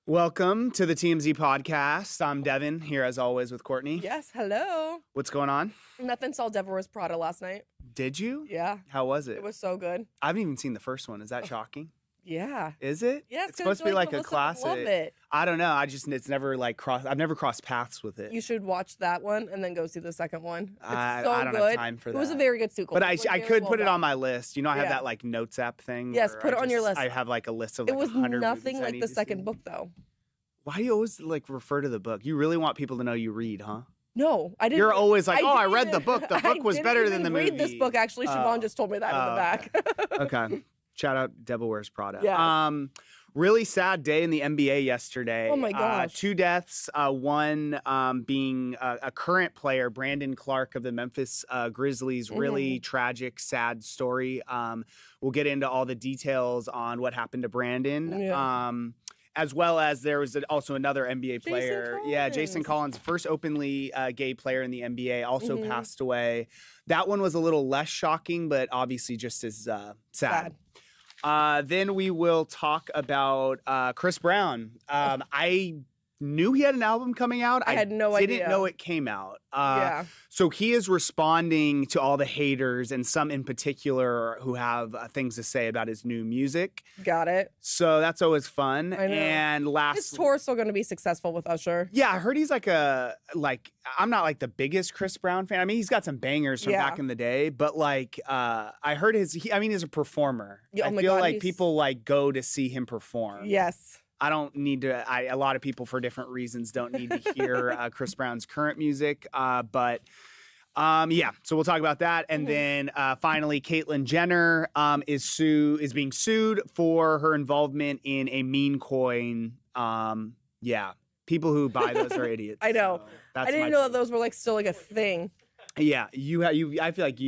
Welcome to the TMZ podcast. I'm Devin, here as always with Courtney. Yes, hello. What's going on? Nothing, saw Devil Wears Prada last night. Did you? Yeah. How was it? It was so good. I haven't even seen the first one. Is that shocking? Yeah. Is it? Yes, It's supposed to be like a classic. Love it. I don't know. It's never like I've never crossed paths with it. You should watch that one and then go see the second one. It's so I don't good. have time for that. It was a very good sequel. But I could put it on my list. You know, I have Yeah. that like notes app thing. Yes, where put it on your list. I have like a list of It like was 100 nothing movies I like need the to second see. book, though. Why do you always like refer to the book? You really want people to know you read, huh? No, I didn't. You're always like, I read the didn't book. The book was I better didn't than the even movie. read this book, actually. Siobhan just told me that in the back. Okay. Shout out Devil Wears Prada. Yeah. Really sad day in the NBA yesterday. Oh my gosh. 2 deaths, one being a current player, Brandon Clarke of the Memphis Grizzlies. Really tragic, sad story. We'll get into all the details on what happened to Brandon. Yeah. As well as there was also another NBA player. Jason Collins, first openly gay player in the NBA, also passed away. That one was a little less shocking, but obviously just as sad. Then we will talk about Chris Brown. I knew he had an album coming out. I had no idea. Didn't know it came out. Yeah. So he is responding to all the haters and some in particular who have things to say about his new music. Got it. So that's always fun. I know. And His tour is still going to be successful with Usher. yeah, I heard he's I'm not like the biggest Chris Brown fan. I mean, he's got some bangers from back in the day, but like I heard he's a performer. Yeah, oh I my feel God, like he's- people like go to see him perform. Yes. I don't need to. A lot of people for different reasons don't need to hear Chris Brown's current music. So we'll talk about that, and then finally, Caitlyn Jenner is being sued for her involvement in a Memecoin. People who buy those are idiots. I know. So that's I didn't my know take. that those were like still like a thing. Yeah, I feel like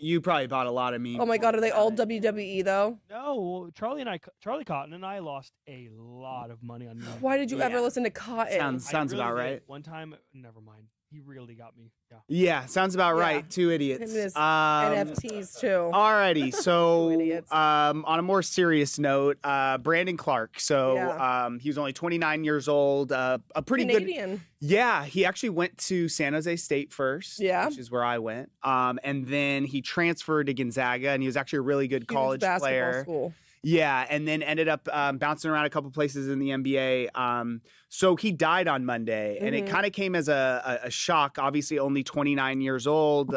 you probably bought a lot of memes. Oh my God, are they all WWE though? No, Charlie Cotton and I lost a lot of money on me. Why did you Yeah. ever listen to Cotton? Sounds about did. right. One time, never mind. He really got me. Yeah. Yeah, sounds about Yeah. right. 2 idiots. And his NFTs too. Alrighty, so idiots. on a more serious note, Brandon Clarke. So he was only 29 years old. A pretty Canadian. good. Yeah, he actually went to San Jose State first. Yeah. Which is where I went. And then he transferred to Gonzaga, and he was actually a really good Huge college basketball player. school. Yeah, and then ended up bouncing around a couple places in the NBA. So he died on Monday, and it kind of came as a shock. Obviously, only 29 years old.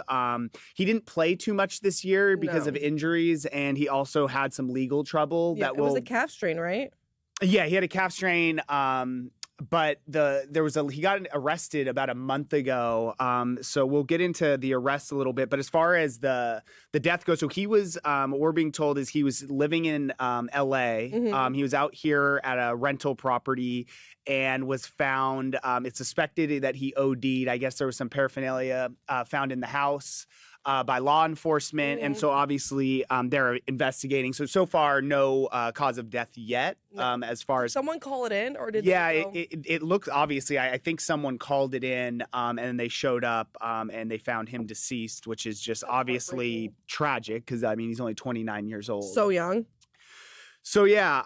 He didn't play too much this year because of injuries, and he also had some legal trouble. Yeah, it was a calf strain, right? Yeah, he had a calf strain. But he got arrested about a month ago. So we'll get into the arrest a little bit. But as far as the death goes, so he was, what we're being told is he was living in LA. He was out here at a rental property and was found. It's suspected that he OD'd. I guess there was some paraphernalia found in the house. By law enforcement, and so obviously they're investigating. So far, no cause of death yet. As far as Someone call it in, or did yeah, they go? it looks obviously. I think someone called it in, and then they showed up, and they found him deceased, which is just obviously tragic because I mean he's only 29 years old. So young. So yeah,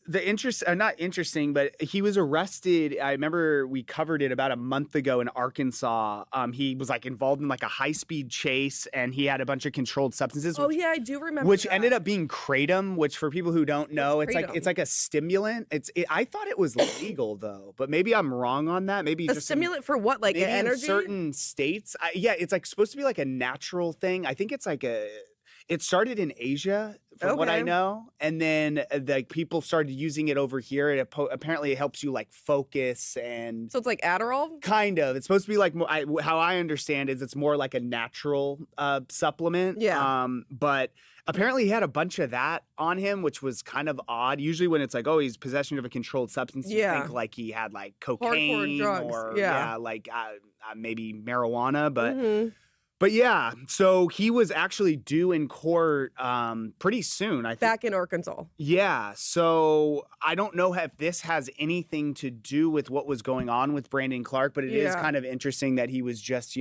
not interesting, but he was arrested. I remember we covered it about a month ago in Arkansas. He was like involved in like a high-speed chase, and he had a bunch of controlled substances. Oh yeah, I do remember. Which that. ended up being kratom, which for people who don't know, What's it's kratom? like a stimulant. I thought it was legal though, but maybe I'm wrong on that. Maybe A just stimulant for what? Like maybe in energy? certain states. It's like supposed to be like a natural thing. I think it's like it started in Asia, from what I Okay. know, and then like people started using it over here. And apparently, it helps you like focus and So it's like Adderall. kind of. It's supposed to be like how I understand is it's more like a natural supplement. Yeah. But apparently, he had a bunch of that on him, which was kind of odd. Usually, when it's like, oh, he's possession of a controlled substance, you Yeah. think like he had like cocaine drugs, or yeah. like maybe marijuana, but. Mhm. But yeah, so he was actually due in court pretty soon, I think. Back in Arkansas. Yeah, so I don't know if this has anything to do with what was going on with Brandon Clarke, but it is Yeah. kind of interesting that he was just,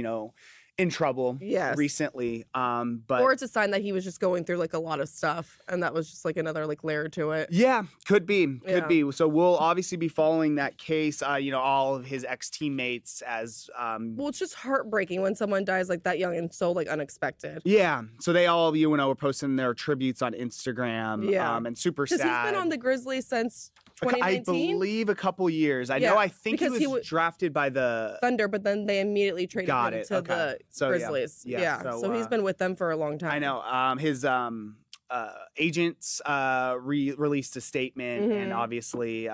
in trouble Yes. recently. But Or it's a sign that he was just going through like a lot of stuff, and that was just like another like layer to it. yeah, could be. Yeah. So we'll obviously be following that case. All of his ex-teammates as Well, it's just heartbreaking when someone dies like that young and so like unexpected. yeah. So they all, were posting their tributes on Instagram. Yeah. And super Because sad. he's been on the Grizzlies since I 2019 believe a couple years. I know. Yeah, I think because he was drafted by the. Thunder, but then they immediately traded Got him it, to okay. the So, yeah. Grizzlies. Yeah, Yeah. so, So he's been with them for a long time. I know. His agents released a statement, and Mhm. obviously,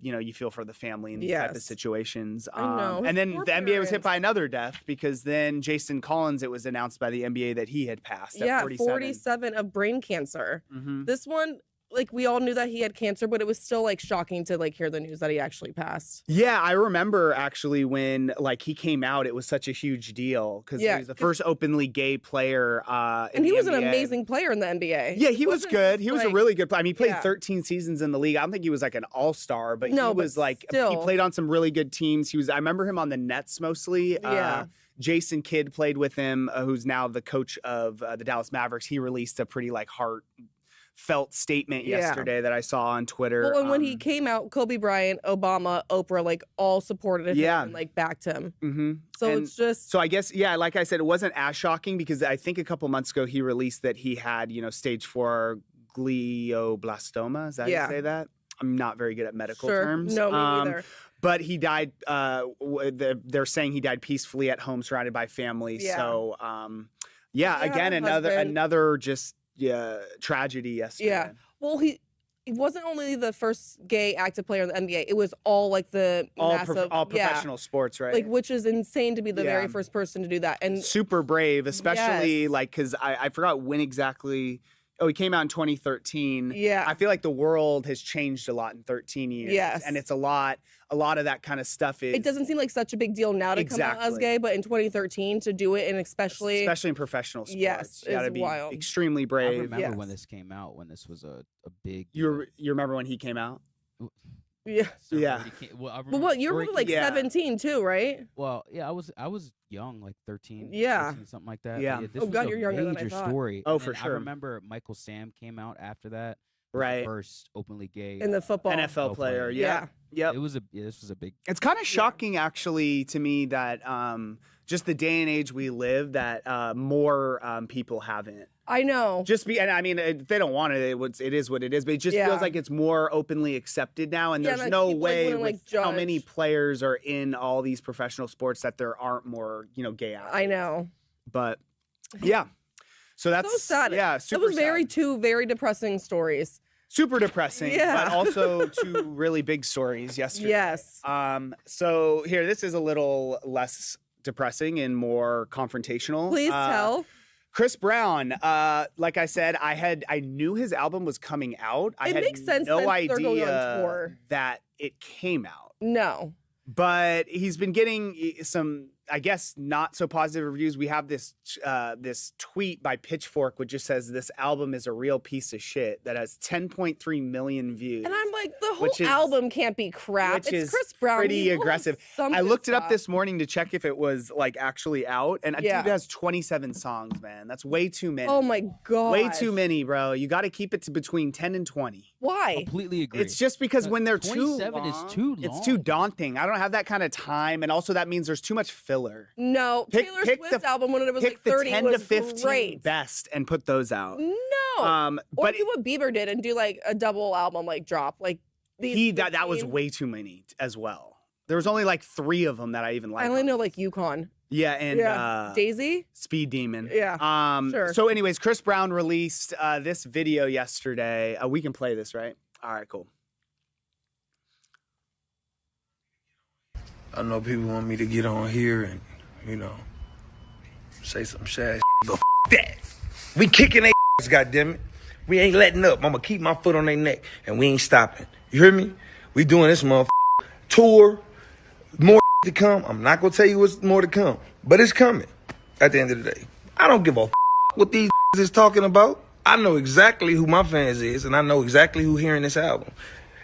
you feel for the family in these type of Yes. situations. I know, And then poor the NBA was hit parents. by another death because then Jason Collins, it was announced by the NBA that he had passed at 47 of brain cancer. Mhm. This one, like we all knew that he had cancer, but it was still like shocking to like hear the news that he actually passed. Yeah, I remember actually when he came out, it was such a huge deal because Yeah, he was the first openly gay player. And he was an amazing player in the NBA. Yeah, he was wasn't good. just, He was a like- really good player. I mean, he played Yeah. 13 seasons in the league. I don't think he was like an all-star, but No, he but was he still. played on some really good teams. I remember him on the Nets mostly. Yeah. Jason Kidd played with him, who's now the coach of the Dallas Mavericks. He released a pretty heartfelt statement Yeah. yesterday that I saw on Twitter. Well, and when he came out, Kobe Bryant, Obama, Oprah, like all supported him Yeah. and like backed him. hmm So And it's just So I guess, yeah, like I said, it wasn't as shocking because I think a couple months ago he released that he had, stage 4 glioblastoma. Is that how you Yeah. say that? I'm not very good at medical sure. terms. No, me neither. But he died. They're saying he died peacefully at home, surrounded by family. Yeah. So, Yeah, again, her husband. another just tragedy yesterday. Yeah. Well, he wasn't only the first gay active player in the NBA. It was all like the All massive, professional sports, right? like which is insane to be the Yeah. very first person to do that. And Super brave, especially Yes. because I forgot when exactly. Oh, he came out in 2013. yeah, I feel like the world has changed a lot in 13 years. Yes. And it's a lot of that kind of stuff is. it doesn't seem like such a big deal now to come out as Exactly. gay, but in 2013 to do it, and especially in professional sports. Yes, You gotta it's be wild. extremely I brave. remember when Yes. this came out, when this was a big. You remember when he came out? yeah. Yeah. But what you're probably like Yeah. 17 too, right? Well, yeah, I was young, like 13, Yeah. 14, something like that. Yeah. This Oh, was God, a you're younger than I major thought. story. Oh, And for then sure. I remember Michael Sam came out after that. was the Right. First openly gay In the football. NFL player. player. Yeah. Yep. This was a big. It's kind of shocking, actually, to me that just the day and age we live, that more people haven't. I know. And I mean, if they don't want it, it is what it is. But it just Yeah. feels like it's more openly accepted now, and Yeah, there's like, no people, like, way wouldn't, with like, how many judge. players are in all these professional sports that there aren't more, gay athletes. I know. But yeah, so that's So sad. Yeah, That super was sad. two very depressing stories. Super depressing. Yeah. But also two really big stories yesterday. Yes. So here, this is a little less depressing and more confrontational. Please tell. Chris Brown, like I said, I knew his album was coming out. I It had makes sense no since they're idea going on tour. that it came out. No. But he's been getting some, I guess, not so positive reviews. We have this tweet by Pitchfork which just says this album is a real piece of shit that has 10.3 million views. And I'm like, the whole Which is- album can't be crap. which It's is Chris Brown. pretty He will have aggressive. some I good looked it up stuff. this morning to check if it was actually out, and Yeah. dude has 27 songs, man. That's way too many. Oh my god. Way too many, bro. You got to keep it to between 10 and 20. Why? Completely agree. It's just because when they're too 27 is long, too it's too long. daunting. I don't have that kind of time, and also that means there's too much filler. No. Taylor Swift's album when it was pick like 30 the 10 was to 15 great. best and put those out. No. Or But do what Bieber did and do like a double album drop. Like these that was 15. way too many as well. There was only 3 of them that I even liked. I only know Yukon. Yeah, and Daisy? Speed Demon. Yeah, sure. So anyways, Chris Brown released this video yesterday. We can play this, right? All right, cool. I know people want me to get on here and, say some sad but that. We kicking they ass, goddammit. We ain't letting up. I'ma keep my foot on their neck, and we ain't stopping. You hear me? We doing this tour. More to come. I'm not gonna tell you what's more to come, but it's coming at the end of the day. I don't give a what these is talking about. I know exactly who my fans is, and I know exactly who hearing this album.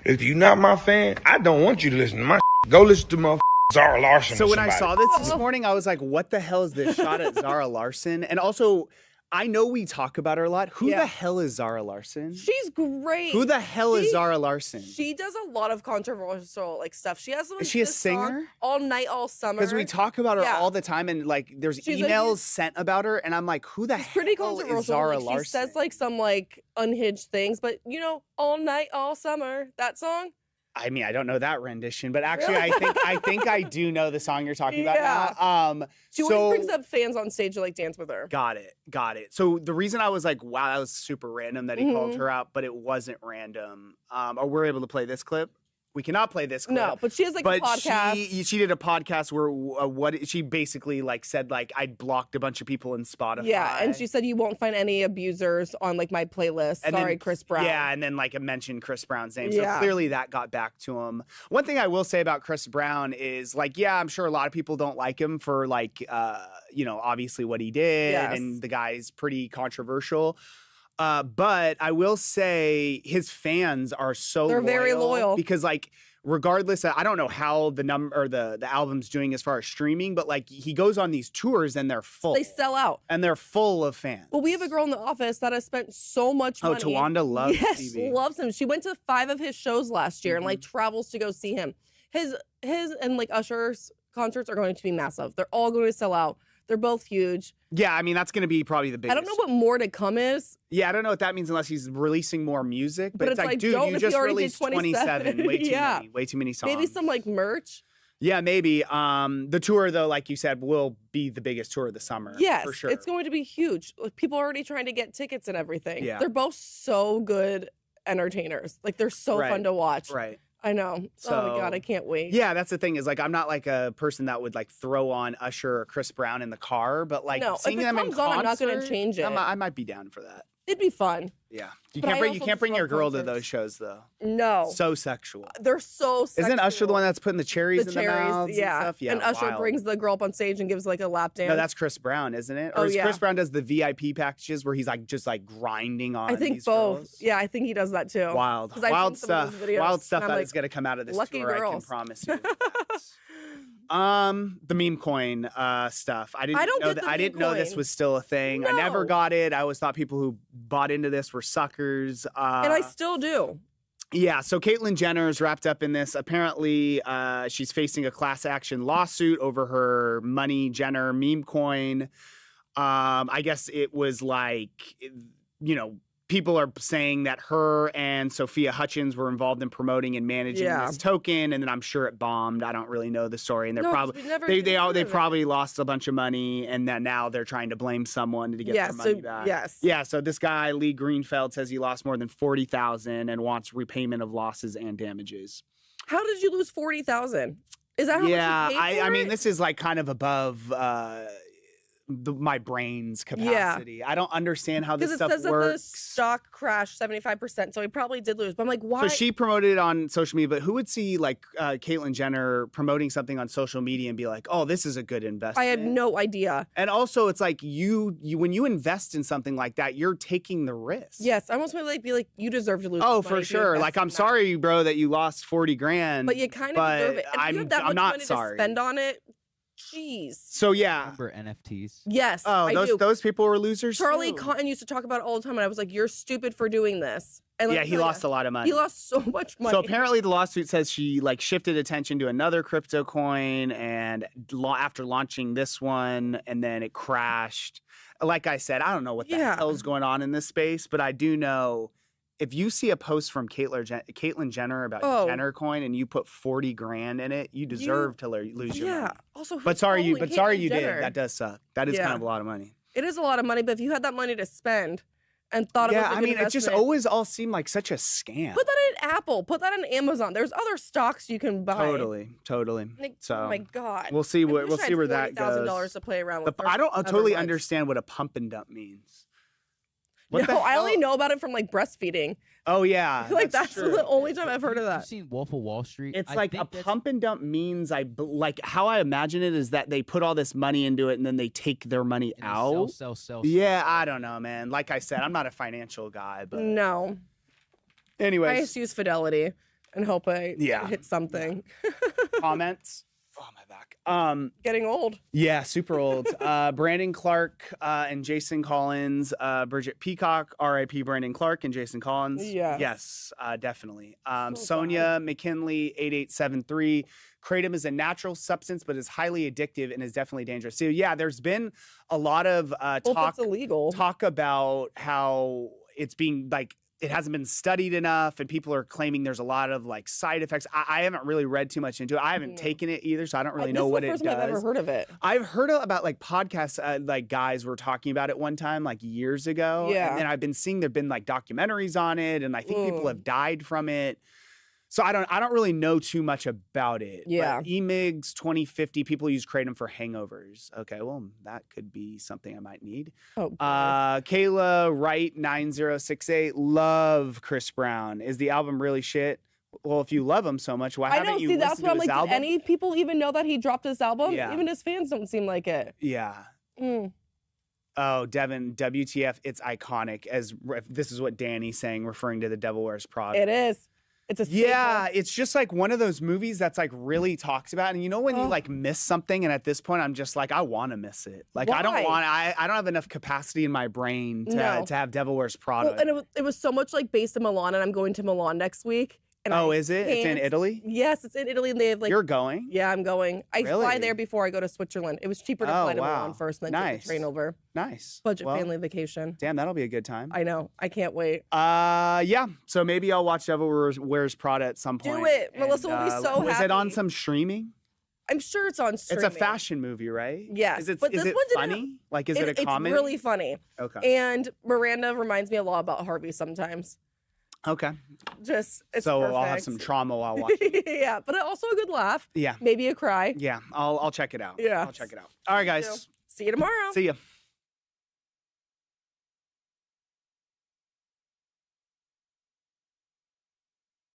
If you're not my fan, I don't want you to listen to my Go listen to my Zara Larson. So or when I somebody. saw this morning, I was like, what the hell is this shot at Zara Larson? And also, I know we talk about her a lot. Who Yeah. the hell is Zara Larson? She's great. Who the hell is She- Zara Larson? She does a lot of controversial like stuff. She has Is she a this song, singer? All Night, All Summer. Because we talk about her Yeah. all the time, and like there's She's a emails huge- sent about her, and I'm like, who the It's pretty hell controversial. is Zara Like, Larson? she says like some like unhinged things, but you know, All Night, All Summer, that song. I mean, I don't know that rendition, but actually, Really? I think I do know the song you're talking Yeah. about now. She so always brings up fans on stage to like dance with her. got it. So the reason I was like, wow, that was super random that he called Mhm. her out, but it wasn't random. Or we're able to play this clip. We cannot play this clip. No, but she has like But a podcast. she did a podcast where she basically like said like I blocked a bunch of people in Spotify. Yeah, and she said you won't find any abusers on like my playlist. And Sorry, then, Chris Brown. Yeah, and then like it mentioned Chris Brown's name. Yeah. So clearly that got back to him. One thing I will say about Chris Brown is like, yeah, I'm sure a lot of people don't like him for like obviously what he did. Yes. And the guy's pretty controversial. But I will say his fans are so They're very loyal. because like regardless I don't know how the number or the album's doing as far as streaming, but like he goes on these tours and they're full. They sell out. and they're full of fans. Well, we have a girl in the office that has spent so much Oh, money. Tawanda loves yes, Stevie. loves him. She went to 5 of his shows last year and like Mm-hmm. travels to go see him. His and like Usher's concerts are going to be massive. They're all going to sell out. They're both huge. Yeah, I mean that's going to be probably the biggest. I don't know what more to come is. Yeah, I don't know what that means unless he's releasing more music. But, But it's it's like, like, dude, don't you if you just already did released 27. Way too Yeah. many. Way too many songs. Maybe some like merch. Yeah, maybe. The tour, though, like you said, will be the biggest tour of the summer. Yes, for sure. it's going to be huge. Like, people are already trying to get tickets and everything. Yeah. They're both so good entertainers. Like they're so Right. fun to watch. Right. I know. Oh my god, So- I can't wait. Yeah, that's the thing is like I'm not like a person that would like throw on Usher or Chris Brown in the car, but like No, if seeing it them in comes on, I'm not gonna concert, change it. I might be down for that. It'd be fun. Yeah, But I you also can't just bring your love girl to concerts. those shows though. No. So sexual. They're so sexual. Isn't Usher the one that's putting the cherries the in cherries, the mouths yeah. and stuff? Yeah, and Usher wild. brings the girl up on stage and gives like a lap dance. No, that's Chris Brown, isn't it? Or Oh, is yeah. Chris Brown does the VIP packages where he's like just like grinding on I think these both. girls? Yeah, I think he does that too. Wild, 'Cause I've wild seen some of stuff. those videos, Wild stuff and I'm that is like, going to come out of this lucky tour. I can girls. promise you. The Memecoin stuff. I didn't don't know get the I didn't know this Memecoin. was still a thing. I never No. got it. I always thought people who bought into this were suckers. And I still do. Yeah, so Caitlyn Jenner is wrapped up in this. Apparently, she's facing a class action lawsuit over her money Jenner meme coin. I guess it was like, people are saying that her and Sophia Hutchins were involved in promoting and managing Yeah. this token, and then I'm sure it bombed. I don't really know the story, and they're No, 'cause probably we never they even heard they of it. probably lost a bunch of money, and then now they're trying to blame someone to get Yeah, their money so back. yes. Yeah, so this guy Lee Greenfeld says he lost more than $40,000 and wants repayment of losses and damages. How did you lose 40,000? Is that how Yeah, much you paid I for mean it? this is like kind of above my brain's capacity. I don't understand how this Because it stuff says that the works. stock crashed 75%, so he probably did lose. But I'm like, why? So she promoted it on social media, but who would see like Caitlyn Jenner promoting something on social media and be like, "Oh, this is a good investment"? I had no idea. And also, it's like you when you invest in something like that, you're taking the risk. Yes, I almost want to be like, you deserve to lose. Oh, this money for if you sure. invest Like, I'm in that. sorry, bro, that you lost 40 grand. But you kind of but deserve it. And if you have that I'm much not money sorry. to spend on it, jeez. So yeah. Remember NFTs? Yes, Oh, I do. those people were losers. Charlie too. Cotton used to talk about it all the time, and I was like, "You're stupid for doing this." And Yeah, he lost a lot of money. He lost so much money. So apparently the lawsuit says she like shifted attention to another crypto coin and after launching this one and then it crashed. Like I said, I don't know what the Yeah. hell's going on in this space, but I do know if you see a post from Caitlyn Jenner about Oh. Jenner coin and you put 40 grand in it, you deserve to lose your yeah. money. Also, But who's sorry you following Caitlyn did. Jenner? That does suck. That is kind Yeah. of a lot of money. It is a lot of money, but if you had that money to spend and thought it was Yeah, a good I mean, it just investment, always all seemed like such a scam. put that in Apple, put that in Amazon. There's other stocks you can buy. Totally. Like, So oh my god. we'll see I what wish I had where that $40,000 goes. to play around with. I don't totally much. understand what a pump and dump means. No, What the I only hell? know about it from like breastfeeding. Oh yeah, Like that's true. the only time I've heard of You've that. seen Wolf of Wall Street? It's I like think a that's- pump and dump means like how I imagine it is that they put all this money into it and then they take their money and they out. Sell. Yeah, I don't know, man. Like I said, I'm not a financial guy, but No, I anyways, just use Fidelity and hope I Yeah. hit something. comments. Oh, my back. Getting old. Yeah, super old. Brandon Clarke and Jason Collins, Bridget Peacock, R.I.P. Brandon Clarke and Jason Collins. Yes, definitely. Sonia McKinley, 8873. Kratom is a natural substance, but is highly addictive and is definitely dangerous. So yeah, there's been a lot of talk about how it's being like, it hasn't been studied enough and people are claiming there's a lot of like side effects. I haven't really read too much into it. I haven't taken it either, so I don't really know what it does. This is the first time I've ever heard of it. I've heard about like podcasts, like guys were talking about it one time, like years ago. Yeah. And then I've been seeing there've been like documentaries on it, and I think people have died from it. So I don't really know too much about it. Yeah. But EMIGS 2050, people use kratom for hangovers. Okay, well, that could be something I might need. Oh, Kayla Wright 9068, love Chris Brown. Is the album really shit? Well, if you love him so much, why haven't you listened that's what to I'm his like, album? did any people even know that he dropped this album? Yeah. Even his fans don't seem like it. Yeah. Oh, Devin, WTF, it's iconic. As this is what Danny's saying, referring to The Devil Wears Prada. It is. It's a yeah, it's just like one of those movies that's like really talks about, and you know when you like miss something, and at this point I'm just like I want to miss it. Like Why? I don't have enough capacity in my brain to have Devil Wears Prada. Well, and it was so much like based in Milan, and I'm going to Milan next week. And is it? It's in Italy? Yes, it's in Italy, and they have like. You're going? Yeah, I'm going. I Really? fly there before I go to Switzerland. It was cheaper to fly to Milan first, and then take the train over. Nice. Budget family vacation. Damn, that'll be a good time. I know. I can't wait. Yeah. So maybe I'll watch Devil Wears Prada at some point. Do it. Melissa will be so happy. Is it on some streaming? I'm sure it's on streaming. It's a fashion movie, right? Yes. Is it, but is this it one funny? Like, is it a comedy? It's really funny. Okay. And Miranda reminds me a lot about Harvey sometimes. Okay. Just it's so perfect. I'll have some trauma while watching. Yeah, but also a good laugh. Yeah. Maybe a cry. Yeah. I'll check it out. Yeah. I'll check it out. All right, guys. See you tomorrow. See ya.